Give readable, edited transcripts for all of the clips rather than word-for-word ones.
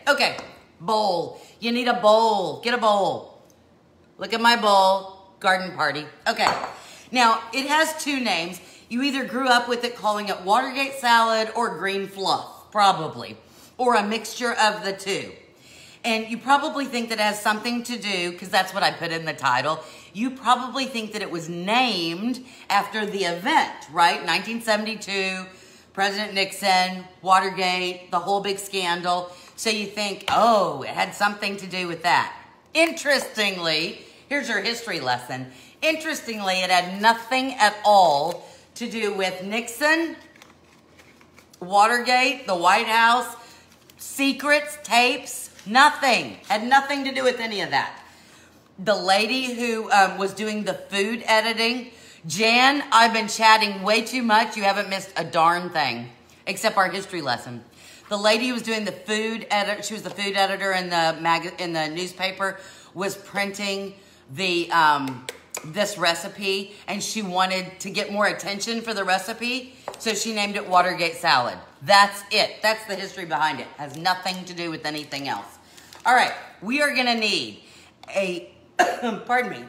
Okay, bowl. You need a bowl. Get a bowl. Look at my bowl. Garden party. Okay. Now, it has two names. You either grew up with it calling it Watergate salad or green fluff, probably. Or a mixture of the two. And you probably think that it has something to do, because that's what I put in the title. You probably think that it was named after the event, right? 1972, President Nixon, Watergate, the whole big scandal. So you think, oh, it had something to do with that. Interestingly, here's your history lesson. Interestingly, it had nothing at all to do with Nixon, Watergate, the White House, secrets, tapes, nothing. Had nothing to do with any of that. The lady who was doing the food editing, Jan, I've been chatting way too much. You haven't missed a darn thing, except our history lesson. The lady who was doing the food edit, she was the food editor in the newspaper, was printing the this recipe, and she wanted to get more attention for the recipe, so she named it Watergate salad. That's it. That's the history behind it. Has nothing to do with anything else. All right, we are gonna need a, pardon me,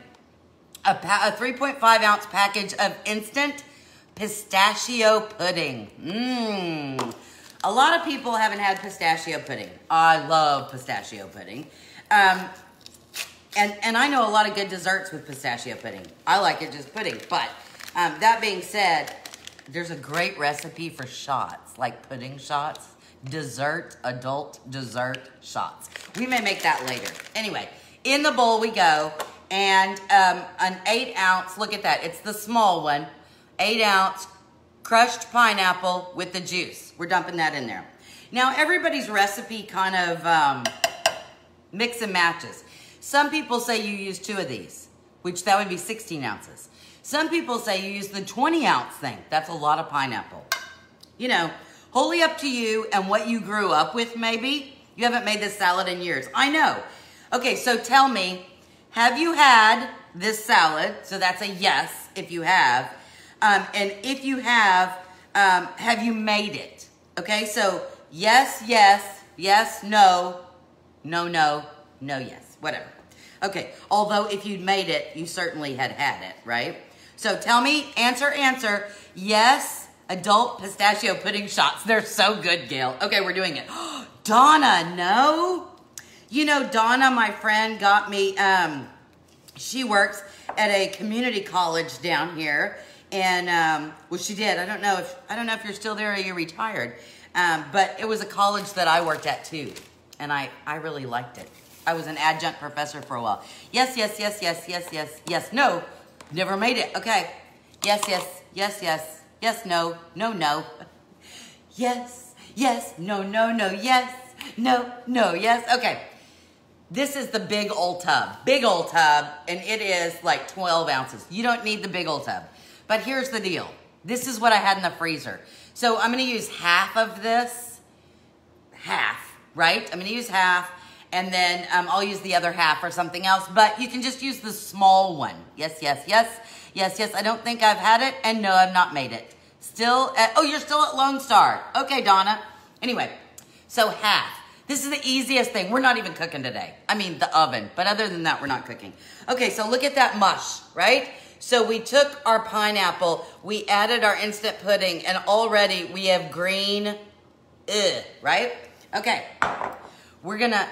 a 3.5 ounce package of instant pistachio pudding. A lot of people haven't had pistachio pudding. I love pistachio pudding. And I know a lot of good desserts with pistachio pudding. I like it just pudding. But that being said, there's a great recipe for shots, like pudding shots, dessert, adult dessert shots. We may make that later. Anyway, in the bowl we go. And an 8 ounce, look at that. It's the small one. 8 ounce crushed pineapple with the juice. We're dumping that in there. Now, everybody's recipe kind of mix and matches. Some people say you use 2 of these, which that would be 16 ounces. Some people say you use the 20 ounce thing. That's a lot of pineapple. You know, wholly up to you and what you grew up with, maybe. You haven't made this salad in years. I know. Okay, so tell me, have you had this salad? So that's a yes, if you have. And if you have you made it? Okay, so yes, yes, yes, no, no, no, no, yes, whatever. Okay, although if you'd made it, you certainly had it, right? So tell me, answer, yes, adult pistachio pudding shots. They're so good, Gail. Okay, we're doing it. Donna, no? You know, Donna, my friend, got me, she works at a community college down here. And, well, she did. I don't know if you're still there or you're retired. But it was a college that I worked at too. And I really liked it. I was an adjunct professor for a while. Yes, yes, yes, yes, yes, yes, yes, no. Never made it. Okay. Yes, yes, yes, yes, yes, no, no, no. Yes, yes, no, no, no, yes, no, no, yes. Okay. This is the big old tub. Big old tub. And it is like 12 ounces. You don't need the big old tub. But here's the deal. This is what I had in the freezer. So I'm going to use half of this. Half, right? I'm going to use half. And then I'll use the other half for something else. But you can just use the small one. Yes, yes, yes. Yes, yes. I don't think I've had it. And no, I've not made it. Still at, oh, you're still at Lone Star. Okay, Donna. Anyway, so half. This is the easiest thing. We're not even cooking today. I mean, the oven. But other than that, we're not cooking. Okay, so look at that mush, right? So we took our pineapple, we added our instant pudding, and already we have green, right? Okay, we're gonna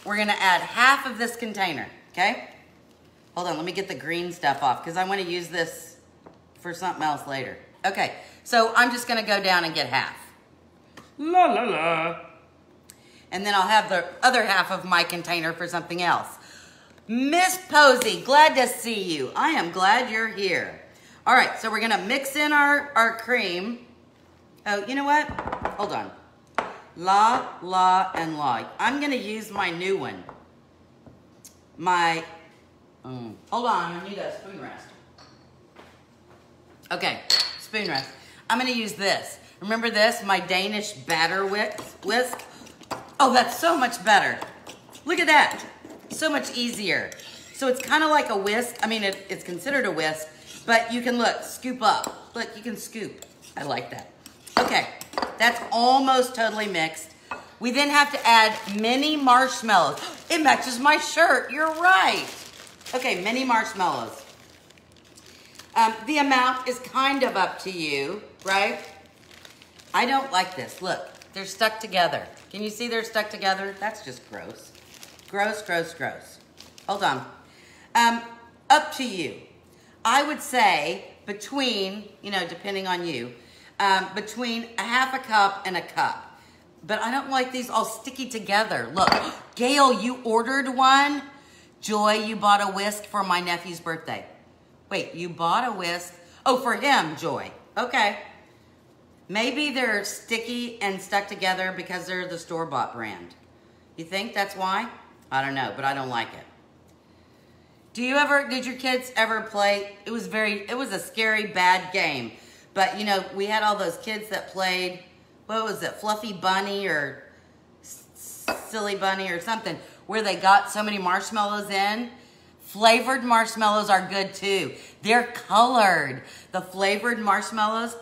add half of this container, okay? Hold on, let me get the green stuff off, because I want to use this for something else later. Okay, so I'm just gonna go down and get half. La la la. And then I'll have the other half of my container for something else. Miss Posey, glad to see you. I am glad you're here. All right, so we're gonna mix in our cream. Oh, you know what? Hold on. La, la, and la. I'm gonna use my new one. Hold on, I need a spoon rest. Okay, spoon rest. I'm gonna use this. Remember this, my Danish batter whisk? Oh, that's so much better. Look at that. So much easier. So it's kind of like a whisk. I mean, it's considered a whisk, but you can look, scoop up. Look, you can scoop. I like that. Okay, that's almost totally mixed. We then have to add mini marshmallows. It matches my shirt. You're right. Okay, mini marshmallows. The amount is kind of up to you, right? I don't like this. Look, they're stuck together. Can you see they're stuck together? That's just gross. Gross, gross, gross. Hold on. Up to you. I would say between, depending on you, between a half a cup and a cup. But I don't like these all sticky together. Look, Gail, you ordered one. Joy, you bought a whisk for my nephew's birthday. Wait, you bought a whisk? Oh, for him, Joy. Okay. Maybe they're sticky and stuck together because they're the store-bought brand. You think that's why? I don't know, but I don't like it. Did your kids ever play? It was a scary, bad game. But, we had all those kids that played, what was it, Fluffy Bunny or Silly Bunny or something, where they got so many marshmallows in. Flavored marshmallows are good too. They're colored. The flavored marshmallows,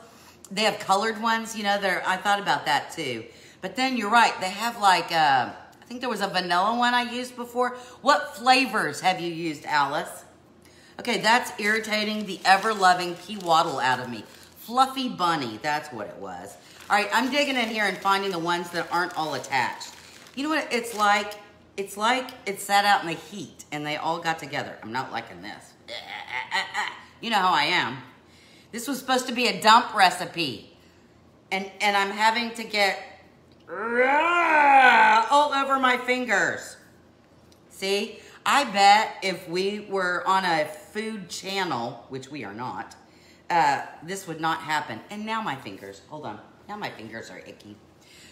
they have colored ones, I thought about that too. But then you're right, they have like, I think there was a vanilla one I used before. What flavors have you used, Alice? Okay, that's irritating the ever-loving P-Waddle out of me. Fluffy Bunny, that's what it was. All right, I'm digging in here and finding the ones that aren't all attached. You know what it's like? It's like it sat out in the heat and they all got together. I'm not liking this. You know how I am. This was supposed to be a dump recipe. And I'm having to get all over my fingers. See, I bet if we were on a food channel, which we are not, this would not happen. And now my fingers, hold on. Now my fingers are icky.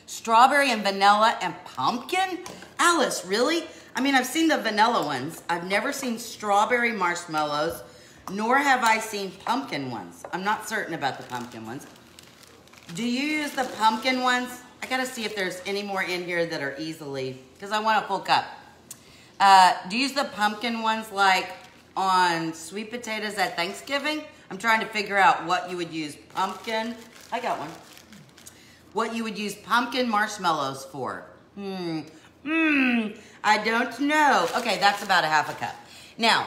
Strawberry and vanilla and pumpkin? Alice, really? I mean, I've seen the vanilla ones. I've never seen strawberry marshmallows, nor have I seen pumpkin ones. I'm not certain about the pumpkin ones. Do you use the pumpkin ones? I gotta see if there's any more in here that are easily, because I want a full cup. Do you use the pumpkin ones like on sweet potatoes at Thanksgiving? I'm trying to figure out what you would use pumpkin. I got one. What you would use pumpkin marshmallows for. I don't know. Okay, that's about a half a cup. Now,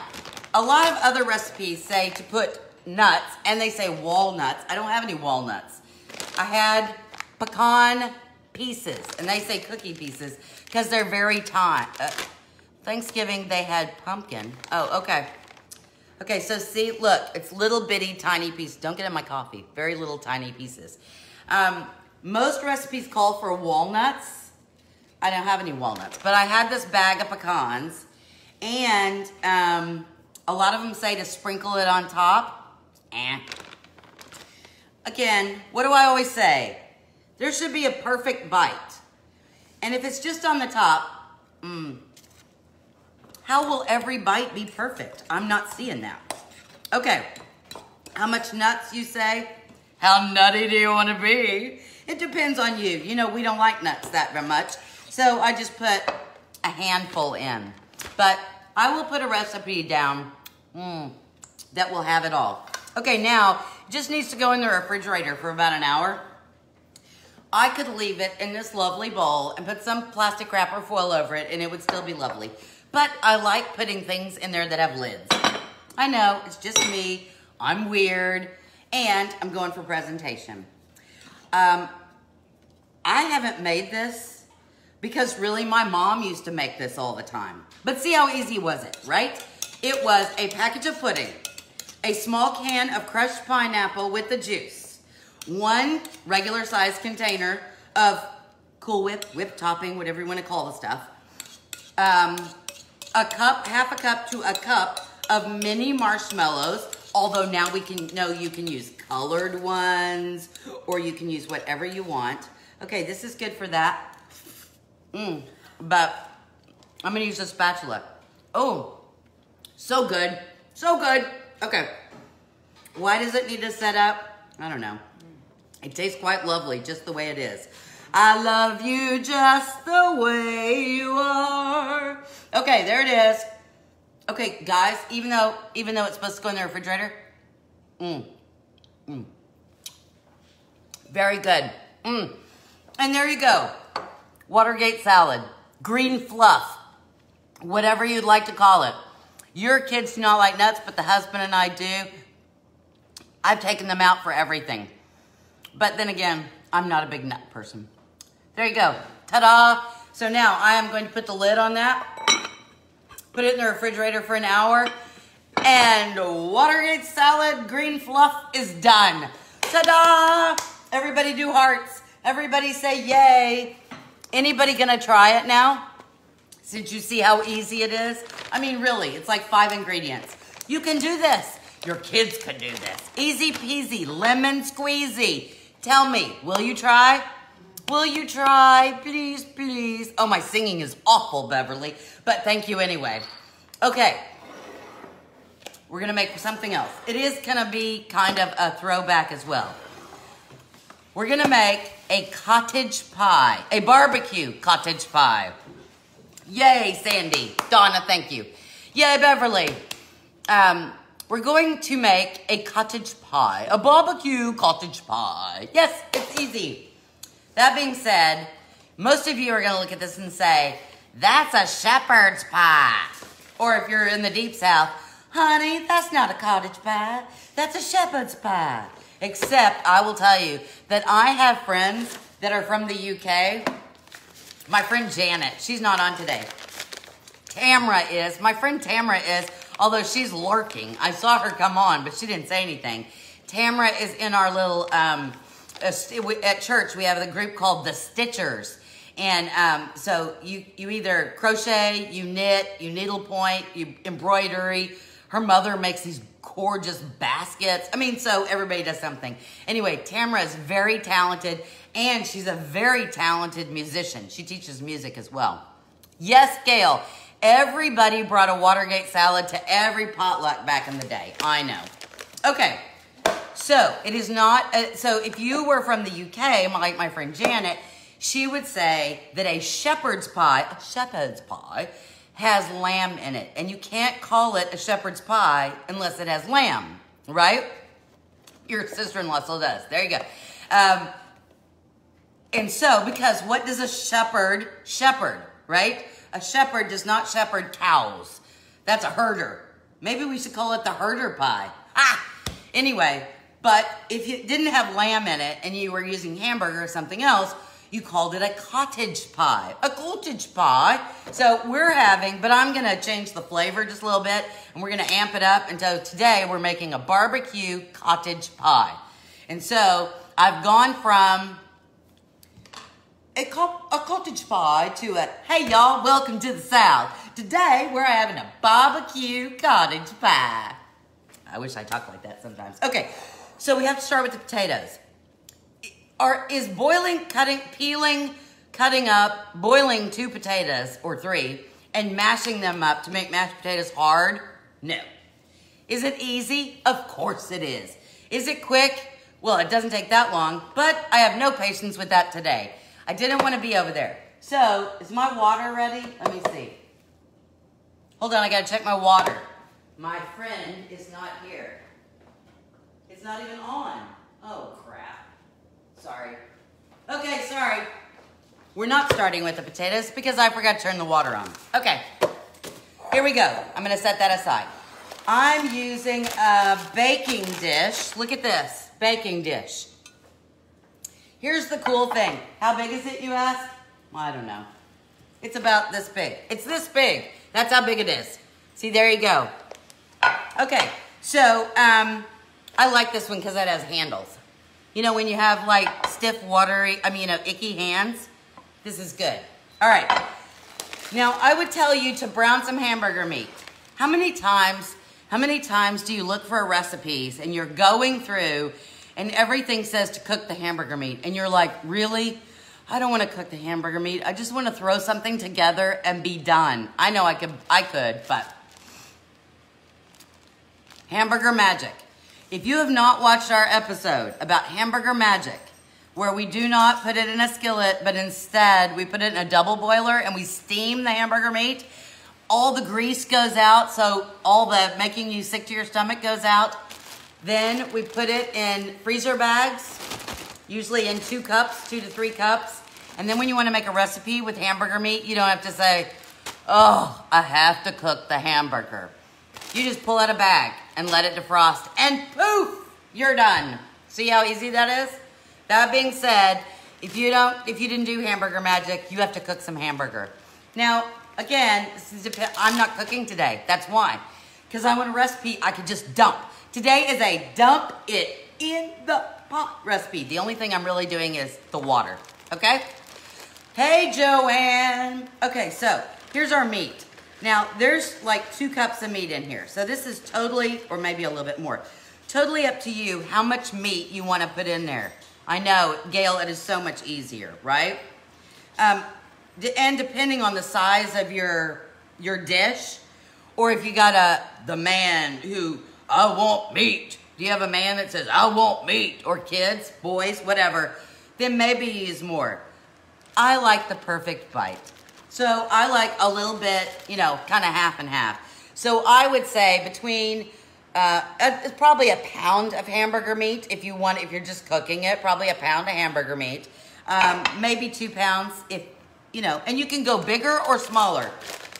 a lot of other recipes say to put nuts, and they say walnuts. I don't have any walnuts. I had pecan pieces, and they say cookie pieces because they're very tiny. Thanksgiving, they had pumpkin. Oh, okay. Okay, so see, look, it's little bitty tiny pieces. Don't get in my coffee. Very little tiny pieces. Most recipes call for walnuts. I don't have any walnuts, but I had this bag of pecans, and a lot of them say to sprinkle it on top. Again, what do I always say? There should be a perfect bite. And if it's just on the top, how will every bite be perfect? I'm not seeing that. Okay, how much nuts you say? How nutty do you want to be? It depends on you. We don't like nuts that very much. So I just put a handful in. But I will put a recipe down that will have it all. Okay, now, it just needs to go in the refrigerator for about an hour. I could leave it in this lovely bowl and put some plastic wrap or foil over it, and it would still be lovely. But I like putting things in there that have lids. I know, it's just me. I'm weird, and I'm going for presentation. I haven't made this because really my mom used to make this all the time. But see how easy was it, right? It was a package of pudding, a small can of crushed pineapple with the juice, one regular size container of Cool Whip, whip topping, whatever you want to call the stuff, a cup, half a cup to a cup of mini marshmallows, although now you can use colored ones or you can use whatever you want. Okay, this is good for that. But I'm gonna use a spatula. Oh, so good, so good. Okay, why does it need to set up? I don't know. It tastes quite lovely, just the way it is. I love you just the way you are. Okay, there it is. Okay, guys, even though it's supposed to go in the refrigerator, very good. And there you go. Watergate salad, green fluff, whatever you'd like to call it. Your kids do not like nuts, but the husband and I do. I've taken them out for everything. But then again, I'm not a big nut person. There you go. Ta-da! So now I am going to put the lid on that, put it in the refrigerator for an hour, and Watergate salad green fluff is done. Ta-da! Everybody do hearts. Everybody say yay. Anybody gonna try it now? Since you see how easy it is? I mean, really, it's like 5 ingredients. You can do this. Your kids can do this. Easy peasy, lemon squeezy. Tell me, will you try? Will you try? Please, please. Oh, my singing is awful, Beverly, but thank you anyway. Okay, we're gonna make something else. It is gonna be kind of a throwback as well. We're gonna make a cottage pie, a barbecue cottage pie. Yay, Sandy. Donna, thank you. Yay, Beverly. We're going to make a cottage pie, a barbecue cottage pie. Yes, it's easy. That being said, most of you are gonna look at this and say, that's a shepherd's pie. Or if you're in the deep south, honey, that's not a cottage pie. That's a shepherd's pie. Except I will tell you that I have friends that are from the UK. My friend Janet, she's not on today. Tamra is, my friend Tamra is, although she's lurking. I saw her come on, but she didn't say anything. Tamra is in our little, at church, we have a group called the Stitchers. And so you either crochet, you knit, you needlepoint, you embroidery. Her mother makes these gorgeous baskets. I mean, so everybody does something. Anyway, Tamra is very talented, and she's a very talented musician. She teaches music as well. Yes, Gail. Everybody brought a Watergate salad to every potluck back in the day. I know. Okay. So it is not, so if you were from the UK, like my friend Janet, she would say that a shepherd's pie, has lamb in it. And you can't call it a shepherd's pie unless it has lamb, right? Your sister-in-law still does. There you go. And so, because what does a shepherd, right? A shepherd does not shepherd cows. That's a herder. Maybe we should call it the herder pie. Ah! Anyway, but if it didn't have lamb in it and you were using hamburger or something else, you called it a cottage pie. A cottage pie. So we're having, but I'm going to change the flavor just a little bit, and we're going to amp it up. And so today we're making a barbecue cottage pie. And so I've gone from a cottage pie to a, hey y'all, welcome to the South. Today we're having a barbecue cottage pie. I wish I talked like that sometimes. Okay, so we have to start with the potatoes. Is boiling, peeling, cutting up, boiling 2 potatoes or 3 and mashing them up to make mashed potatoes hard? No. Is it easy? Of course it is. Is it quick? Well, it doesn't take that long, but I have no patience with that today. I didn't want to be over there. So, is my water ready? Let me see. Hold on, I gotta check my water. My friend is not here. It's not even on. Oh, crap. Sorry. Okay, sorry. We're not starting with the potatoes because I forgot to turn the water on. Okay, here we go. I'm gonna set that aside. I'm using a baking dish. Look at this, baking dish. Here's the cool thing. How big is it, you ask? Well, I don't know. It's about this big. It's this big. That's how big it is. See, there you go. Okay, so I like this one because it has handles. You know, when you have like stiff, icky hands, this is good. All right. Now, I would tell you to brown some hamburger meat. How many times do you look for recipes and you're going through and everything says to cook the hamburger meat and you're like, really? I don't want to cook the hamburger meat. I just want to throw something together and be done. I know I could, but hamburger magic. If you have not watched our episode about hamburger magic, where we do not put it in a skillet, but instead we put it in a double boiler and we steam the hamburger meat, all the grease goes out, so all the making you sick to your stomach goes out. Then we put it in freezer bags, usually in 2 cups, 2 to 3 cups, And then when you want to make a recipe with hamburger meat, you don't have to say, oh, I have to cook the hamburger. You just pull out a bag and let it defrost, and poof, you're done. See how easy that is? That being said, if you didn't do hamburger magic, you have to cook some hamburger. Now, again, I'm not cooking today. That's why. Because I want a recipe I could just dump. Today is a dump it in the pot recipe. The only thing I'm really doing is the water. Okay? Hey, Joanne. Okay, so here's our meat. Now, there's like 2 cups of meat in here. So this is totally, or maybe a little bit more, totally up to you how much meat you want to put in there. I know, Gail, it is so much easier, right? And depending on the size of your dish, or if you got the man who, I want meat. Do you have a man that says, I want meat? Or kids, boys, whatever. Then maybe use more. I like the perfect bite. So I like a little bit, kind of half and half. So I would say between, probably a pound of hamburger meat if you're just cooking it, probably a pound of hamburger meat. Maybe 2 pounds and you can go bigger or smaller.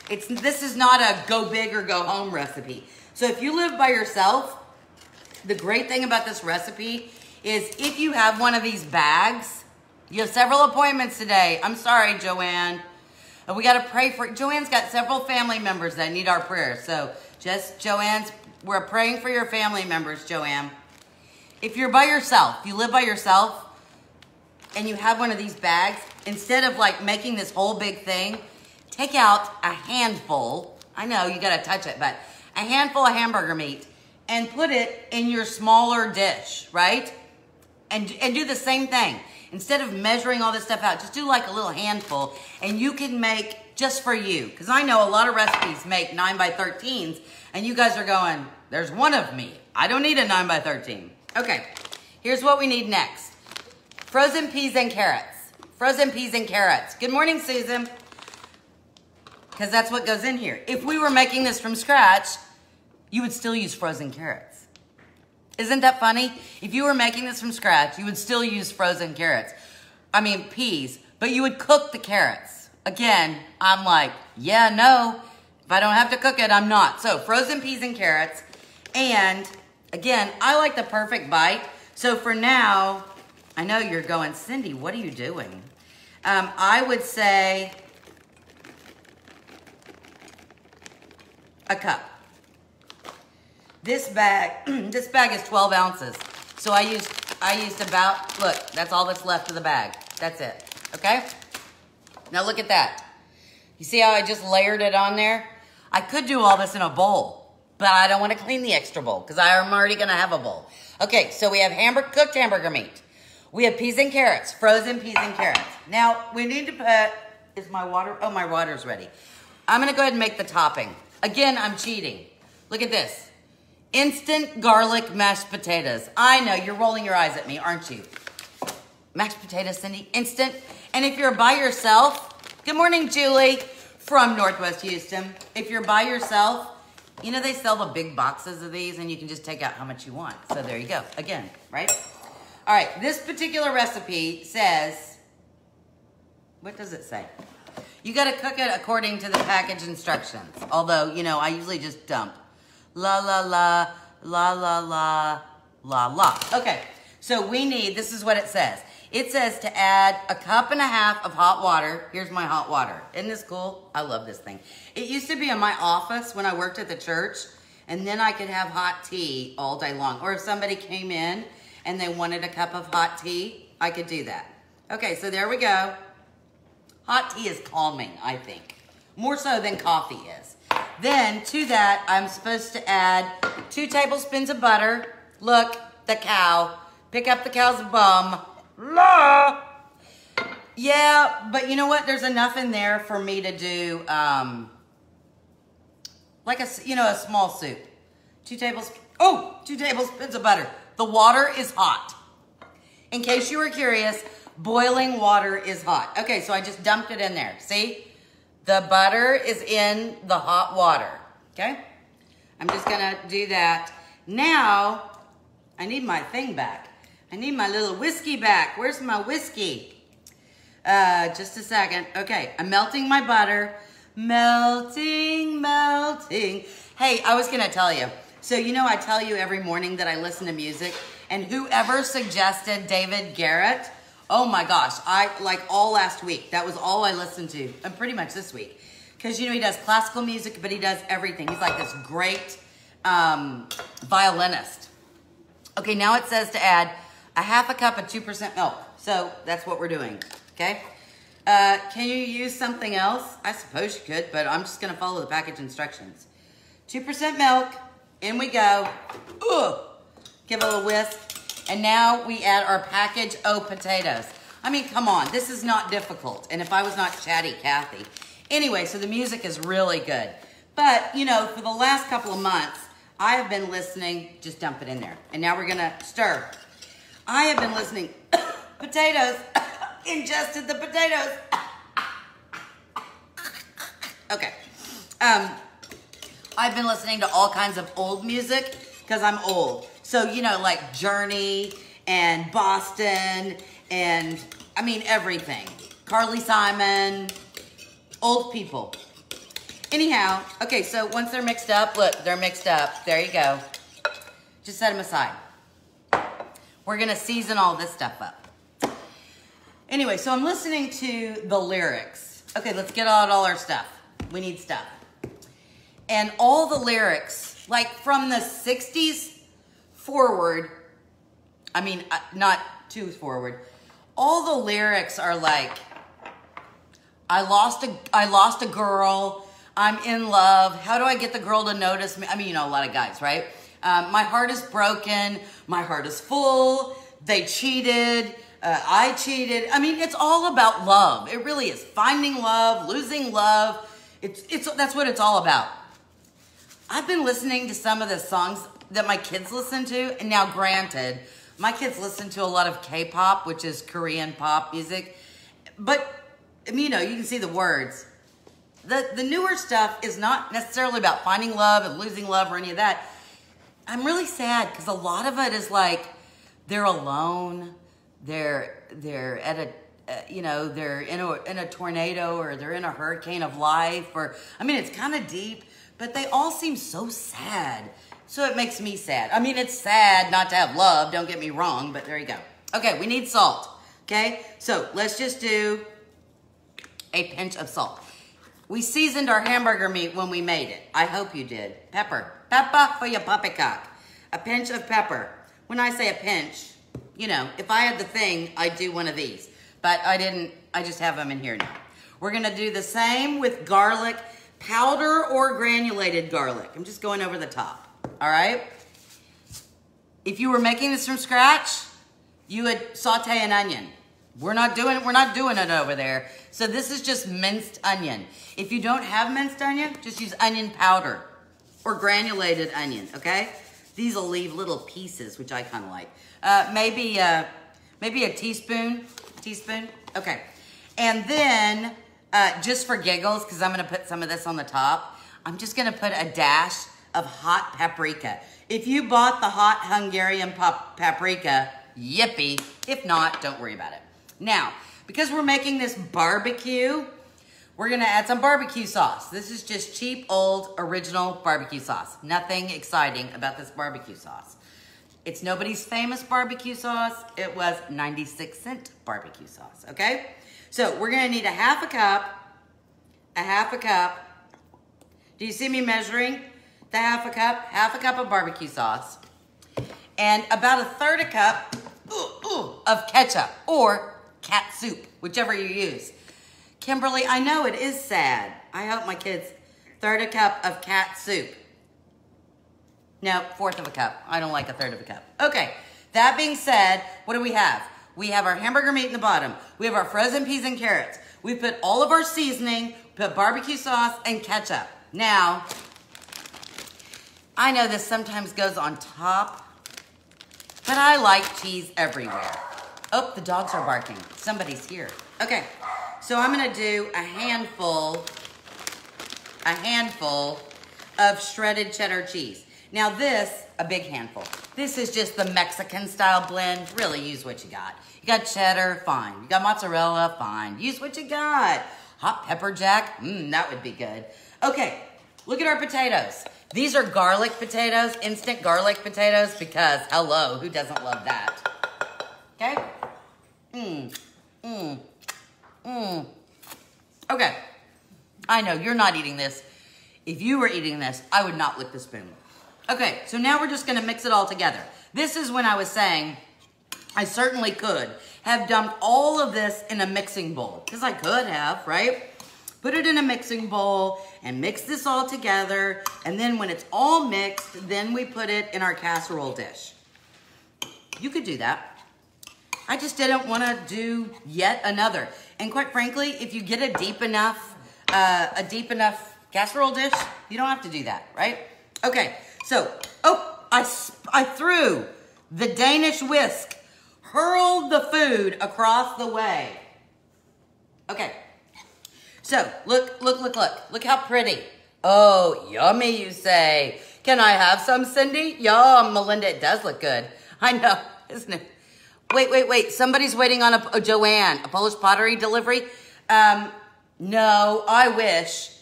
This is not a go big or go home recipe. So if you live by yourself, the great thing about this recipe is if you have one of these bags, you have several appointments today. I'm sorry, Joanne. We got to pray for, Joanne's got several family members that need our prayers. So we're praying for your family members, Joanne. If you're by yourself, you live by yourself, and you have one of these bags, instead of like making this whole big thing, take out a handful. I know you got to touch it, but a handful of hamburger meat and put it in your smaller dish, right? And do the same thing. Instead of measuring all this stuff out, just do like a little handful, and you can make just for you. Because I know a lot of recipes make 9 by 13s, and you guys are going, there's one of me. I don't need a 9 by 13. Okay, here's what we need next. Frozen peas and carrots. Frozen peas and carrots. Good morning, Susan. Because that's what goes in here. If we were making this from scratch, you would still use frozen carrots. Isn't that funny? If you were making this from scratch, you would still use frozen carrots. I mean, peas. But you would cook the carrots. Again, I'm like, yeah, no. If I don't have to cook it, I'm not. So, frozen peas and carrots. And, again, I like the perfect bite. So, for now, I know you're going, Cindy, what are you doing? I would say a cup. This bag is 12 ounces. So I used about, look, that's all that's left of the bag. That's it, okay? Now look at that. You see how I just layered it on there? I could do all this in a bowl, but I don't want to clean the extra bowl because I'm already going to have a bowl. Okay, so we have cooked hamburger meat. We have peas and carrots, frozen peas and carrots. Now, we need to put, is my water? Oh, my water's ready. I'm going to go ahead and make the topping. Again, I'm cheating. Look at this. Instant garlic mashed potatoes. I know, you're rolling your eyes at me, aren't you? Mashed potatoes, Cindy, instant. And if you're by yourself, good morning, Julie, from Northwest Houston. If you're by yourself, you know they sell the big boxes of these and you can just take out how much you want. So there you go, again, right? All right, this particular recipe says, what does it say? You gotta cook it according to the package instructions. Although, I usually just dump. La, la, la, la, la, la, la, la. Okay, so we need, this is what it says. It says to add 1.5 cups of hot water. Here's my hot water. Isn't this cool? I love this thing. It used to be in my office when I worked at the church, and then I could have hot tea all day long. Or if somebody came in and they wanted a cup of hot tea, I could do that. Okay, so there we go. Hot tea is calming, I think. More so than coffee is. Then, to that, I'm supposed to add 2 tablespoons of butter. Look, the cow. Pick up the cow's bum. La! Yeah, but you know what? There's enough in there for me to do, like a small soup. 2 tablespoons of butter. The water is hot. In case you were curious, boiling water is hot. Okay, so I just dumped it in there. See? The butter is in the hot water, okay? I'm just gonna do that. Now, I need my thing back. I need my little whiskey back. Where's my whiskey? Just a second. Okay, I'm melting my butter. Melting, melting. Hey, I was gonna tell you. So you know I tell you every morning that I listen to music, and whoever suggested David Garrett, oh my gosh, I like all last week. That was all I listened to, and pretty much this week. Because you know he does classical music, but he does everything. He's like this great violinist. Okay, now it says to add a half a cup of 2% milk. So that's what we're doing, okay? Can you use something else? I suppose you could, but I'm just gonna follow the package instructions. 2% milk, in we go. Ooh, give it a little whisk. And now we add our package potatoes. I mean, come on, this is not difficult. And if I was not chatty Kathy. Anyway, so the music is really good. But, you know, for the last couple of months, I have been listening, just dump it in there. And now we're gonna stir. I have been listening, potatoes, ingested the potatoes. Okay. I've been listening to all kinds of old music because I'm old. So, you know, like Journey and Boston and, I mean, everything. Carly Simon, old people. Anyhow, okay, so once they're mixed up, look, they're mixed up. There you go. Just set them aside. We're gonna season all this stuff up. Anyway, so I'm listening to the lyrics. Okay, let's get out all our stuff. We need stuff. And all the lyrics, like from the 60s forward, I mean, not too forward, all the lyrics are like, I lost a girl, I'm in love, how do I get the girl to notice me? I mean, you know, a lot of guys, right? My heart is broken, my heart is full, they cheated, I cheated. I mean, it's all about love. It really is. Finding love, losing love. That's what it's all about. I've been listening to some of the songs that my kids listen to, and now granted, my kids listen to a lot of K-pop, which is Korean pop music, but I mean, you know, you can see the words. The newer stuff is not necessarily about finding love and losing love or any of that. I'm really sad because a lot of it is like they're alone, they're at a you know, they're in a tornado, or they're in a hurricane of life, or I mean, it's kind of deep, but they all seem so sad. So it makes me sad. I mean, it's sad not to have love, don't get me wrong, but there you go. Okay, we need salt, okay? So let's just do a pinch of salt. We seasoned our hamburger meat when we made it. I hope you did. Pepper. Pepper for your poppycock. A pinch of pepper. When I say a pinch, you know, if I had the thing, I'd do one of these. But I didn't, I just have them in here now. We're gonna do the same with garlic, powder or granulated garlic. I'm just going over the top, all right? If you were making this from scratch, you would saute an onion. We're not doing it over there. So this is just minced onion. If you don't have minced onion, just use onion powder or granulated onion, okay? These will leave little pieces, which I kind of like. Maybe a teaspoon, okay. And then, just for giggles, because I'm gonna put some of this on the top, I'm just gonna put a dash of hot paprika. If you bought the hot Hungarian paprika, yippee. If not, don't worry about it. Now, because we're making this barbecue, we're gonna add some barbecue sauce. This is just cheap, old, original barbecue sauce. Nothing exciting about this barbecue sauce. It's nobody's famous barbecue sauce. It was 96-cent barbecue sauce, okay? So we're gonna need a half a cup. Do you see me measuring the half a cup of barbecue sauce, and about a third a cup of ketchup or cat soup, whichever you use. Kimberly, I know it is sad. I hope my kids, third a cup of cat soup. No, fourth of a cup. I don't like a third of a cup. Okay, that being said, what do we have? We have our hamburger meat in the bottom. We have our frozen peas and carrots. We put all of our seasoning, put barbecue sauce and ketchup. Now, I know this sometimes goes on top, but I like cheese everywhere. Oh, the dogs are barking. Somebody's here. Okay, so I'm gonna do a handful of shredded cheddar cheese. Now this, a big handful. This is just the Mexican style blend. Really use what you got. You got cheddar, fine. You got mozzarella, fine. Use what you got. Hot pepper jack, that would be good. Okay, look at our potatoes. These are garlic potatoes, instant garlic potatoes, because hello, who doesn't love that? Okay? Okay, I know you're not eating this. If you were eating this, I would not lick the spoon. Okay, so now we're just gonna mix it all together. This is when I was saying I certainly could have dumped all of this in a mixing bowl, because I could have, right? Put it in a mixing bowl and mix this all together, and then when it's all mixed, then we put it in our casserole dish. You could do that. I just didn't want to do yet another. And quite frankly, if you get a deep enough casserole dish, you don't have to do that, right? Okay, so, I threw the Danish whisk, hurled the food across the way. Okay, so look how pretty. Oh, yummy, you say. Can I have some, Cindy? Yum, Melinda, it does look good. I know, isn't it? Wait, somebody's waiting on a Joanne, a Polish pottery delivery. No, I wish.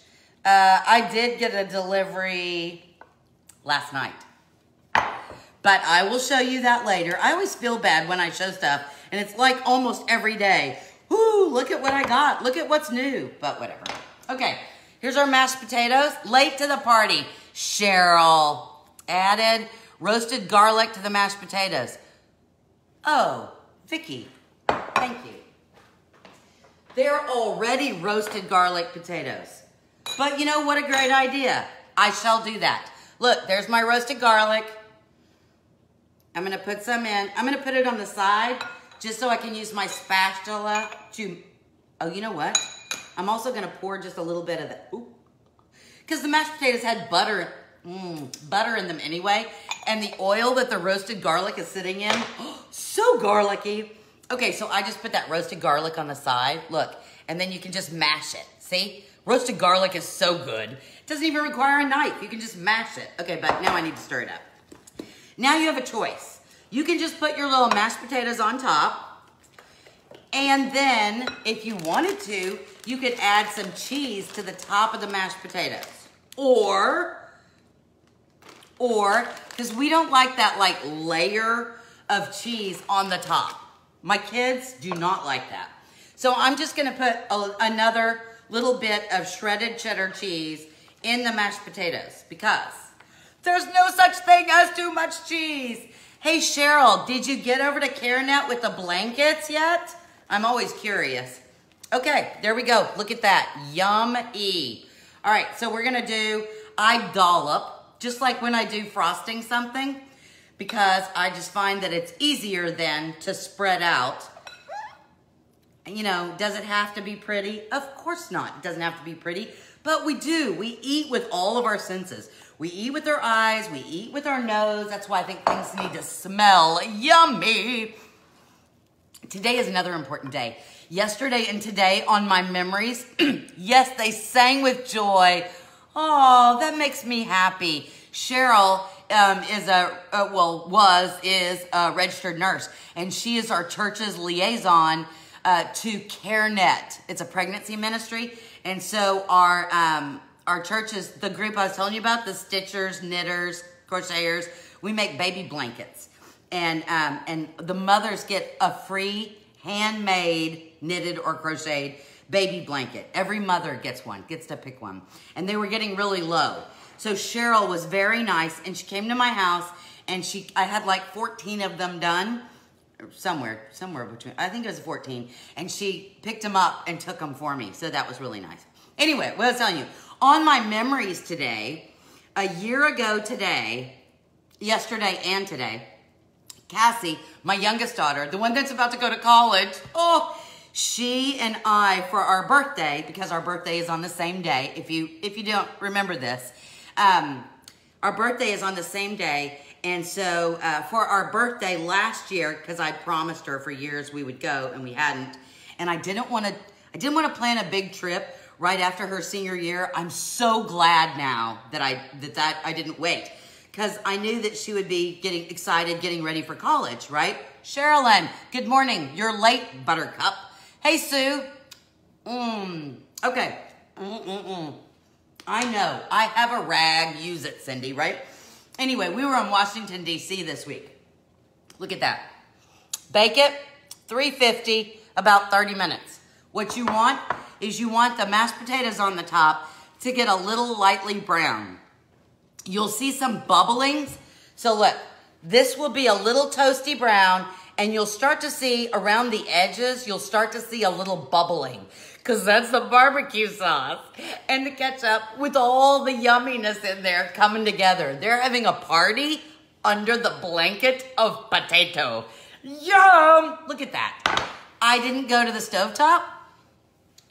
I did get a delivery last night. But I will show you that later. I always feel bad when I show stuff, and it's like almost every day. Whoo, look at what I got. Look at what's new, but whatever. Okay, here's our mashed potatoes. Late to the party. Cheryl added roasted garlic to the mashed potatoes. Oh, Vicky, thank you. They're already roasted garlic potatoes. But you know what a great idea. I shall do that. Look, there's my roasted garlic. I'm gonna put some in. I'm gonna put it on the side just so I can use my spatula to, oh, you know what? I'm also gonna pour just a little bit of that, because the mashed potatoes had butter in them anyway, and the oil that the roasted garlic is sitting in, so garlicky. Okay, so I just put that roasted garlic on the side, look, and then you can just mash it, see? Roasted garlic is so good. It doesn't even require a knife, you can just mash it. Okay, but now I need to stir it up. Now you have a choice. You can just put your little mashed potatoes on top, and then if you wanted to, you could add some cheese to the top of the mashed potatoes. Or, because we don't like that like layer of cheese on the top. My kids do not like that. So I'm just gonna put another little bit of shredded cheddar cheese in the mashed potatoes because there's no such thing as too much cheese. Hey Cheryl, did you get over to CareNet with the blankets yet? I'm always curious. Okay, there we go. Look at that, yum-y. All right, so we're gonna do, I dollop, just like when I do frosting something, because I just find that it's easier then to spread out. You know, does it have to be pretty? Of course not, it doesn't have to be pretty, but we do. We eat with all of our senses. We eat with our eyes, we eat with our nose. That's why I think things need to smell yummy. Today is another important day. Yesterday and today on my memories, yes, they sang with joy. Oh, that makes me happy. Cheryl is a registered nurse, and she is our church's liaison to CareNet. It's a pregnancy ministry, and so our church is the group I was telling you about, the stitchers, knitters, crocheters. We make baby blankets, and the mothers get a free handmade knitted or crocheted baby blanket. Every mother gets to pick one, and they were getting really low. So Cheryl was very nice, and she came to my house, and I had like 14 of them done, somewhere between, I think it was 14, and she picked them up and took them for me, so that was really nice. Anyway, what I was telling you, on my memories today, a year ago today, yesterday and today, Cassie, my youngest daughter, the one that's about to go to college, she and I, for our birthday, because our birthday is on the same day, if you don't remember this, our birthday is on the same day, and so for our birthday last year, because I promised her for years we would go, and we hadn't, and I didn't want to plan a big trip right after her senior year. I'm so glad now that I didn't wait, because I knew that she would be getting excited, getting ready for college, right? Sherilyn, good morning. You're late, Buttercup. Hey, Sue. Okay. I know. I have a rag. Use it, Cindy, right? Anyway, we were in Washington, D.C. this week. Look at that. Bake it, 350, about 30 minutes. What you want is you want the mashed potatoes on the top to get a little lightly brown. You'll see some bubblings. So look, this will be a little toasty brown, and you'll start to see around the edges, you'll start to see a little bubbling, because that's the barbecue sauce and the ketchup with all the yumminess in there coming together. They're having a party under the blanket of potato. Yum! Look at that. I didn't go to the stovetop.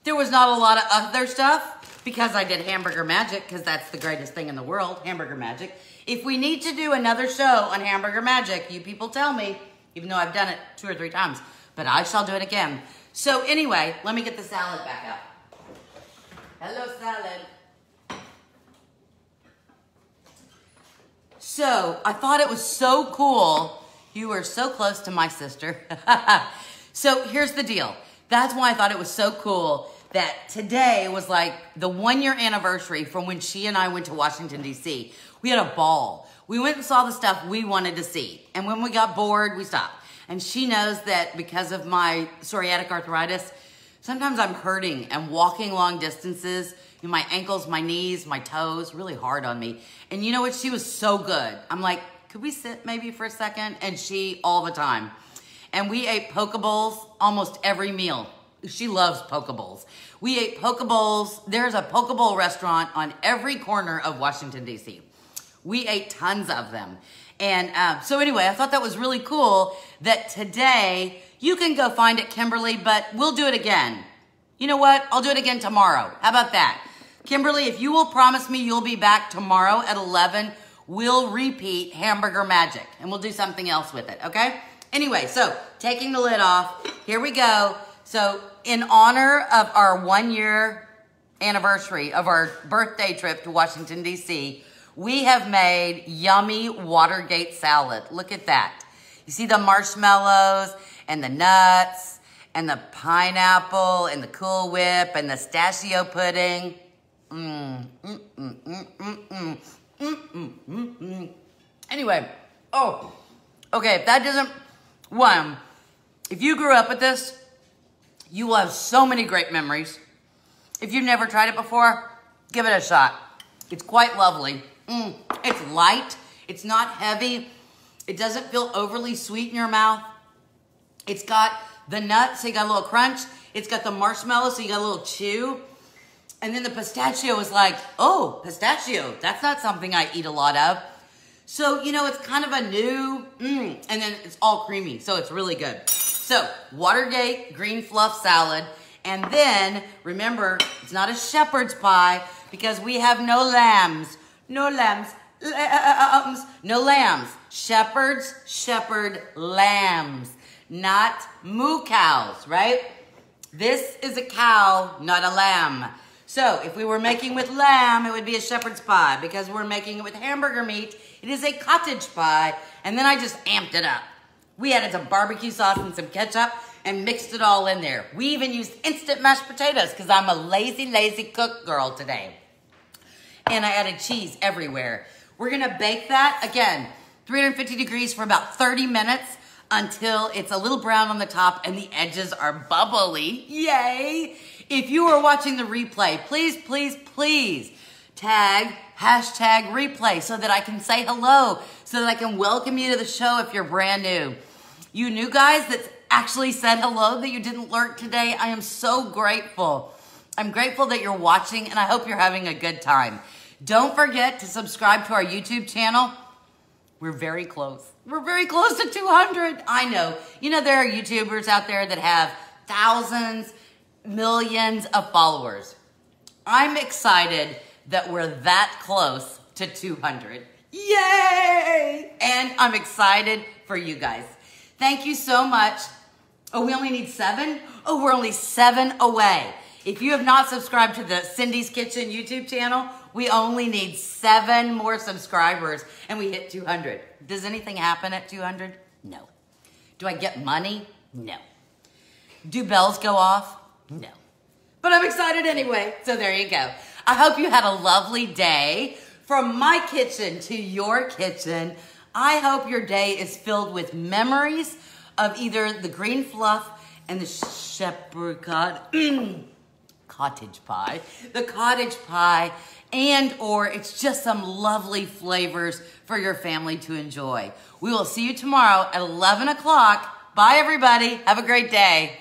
There was not a lot of other stuff because I did Hamburger Magic, because that's the greatest thing in the world, Hamburger Magic. If we need to do another show on Hamburger Magic, you people tell me, even though I've done it 2 or 3 times, but I shall do it again. So anyway, let me get the salad back up. Hello, salad. So I thought it was so cool. You were so close to my sister. So here's the deal. That's why I thought it was so cool that today was like the 1-year anniversary from when she and I went to Washington, D.C. We had a ball. We went and saw the stuff we wanted to see. And when we got bored, we stopped. And she knows that because of my psoriatic arthritis, sometimes I'm hurting and walking long distances. You know, my ankles, my knees, my toes, really hard on me. And you know what? She was so good. I'm like, could we sit maybe for a second? And she all the time. And we ate poke bowls almost every meal. She loves poke bowls. We ate poke bowls. There's a poke bowl restaurant on every corner of Washington, D.C. We ate tons of them. And so anyway, I thought that was really cool that today you can go find it, Kimberly, but we'll do it again. You know what? I'll do it again tomorrow. How about that? Kimberly, if you will promise me you'll be back tomorrow at 11, we'll repeat Hamburger Magic and we'll do something else with it, okay? Anyway, so taking the lid off, here we go. So in honor of our 1-year anniversary of our birthday trip to Washington, D.C., we have made yummy Watergate salad. Look at that. You see the marshmallows and the nuts and the pineapple and the Cool Whip and the pistachio pudding. Anyway, okay, if that doesn't, if you grew up with this, you will have so many great memories. If you've never tried it before, give it a shot. It's quite lovely. It's light. It's not heavy. It doesn't feel overly sweet in your mouth. It's got the nuts, so you got a little crunch. It's got the marshmallow, so you got a little chew. And then the pistachio is like, oh, pistachio. That's not something I eat a lot of. So, you know, it's kind of a new, and then it's all creamy, so it's really good. So, Watergate green fluff salad. And then, remember, it's not a shepherd's pie because we have no lambs. No lambs. No lambs. Shepherds, shepherd lambs. Not moo cows, right? This is a cow, not a lamb. So, if we were making with lamb, it would be a shepherd's pie. Because we're making it with hamburger meat, it is a cottage pie. And then I just amped it up. We added some barbecue sauce and some ketchup and mixed it all in there. We even used instant mashed potatoes because I'm a lazy, lazy cook girl today. And I added cheese everywhere. We're gonna bake that, again, 350 degrees for about 30 minutes until it's a little brown on the top and the edges are bubbly. Yay! If you are watching the replay, please, please, please tag hashtag replay so that I can say hello, so that I can welcome you to the show if you're brand new. You new guys that actually said hello that you didn't lurk today, I am so grateful. I'm grateful that you're watching and I hope you're having a good time. Don't forget to subscribe to our YouTube channel. We're very close. We're very close to 200. I know. You know, there are YouTubers out there that have thousands, millions of followers. I'm excited that we're that close to 200. Yay! And I'm excited for you guys. Thank you so much. Oh, we only need 7? Oh, we're only 7 away. If you have not subscribed to the Cindy's Kitchen YouTube channel, we only need 7 more subscribers and we hit 200. Does anything happen at 200? No. Do I get money? No. Do bells go off? No. But I'm excited anyway, so there you go. I hope you had a lovely day. From my kitchen to your kitchen, I hope your day is filled with memories of either the green fluff and the shepherd cottage pie, the cottage pie, and or it's just some lovely flavors for your family to enjoy. We will see you tomorrow at 11 o'clock. Bye, everybody. Have a great day.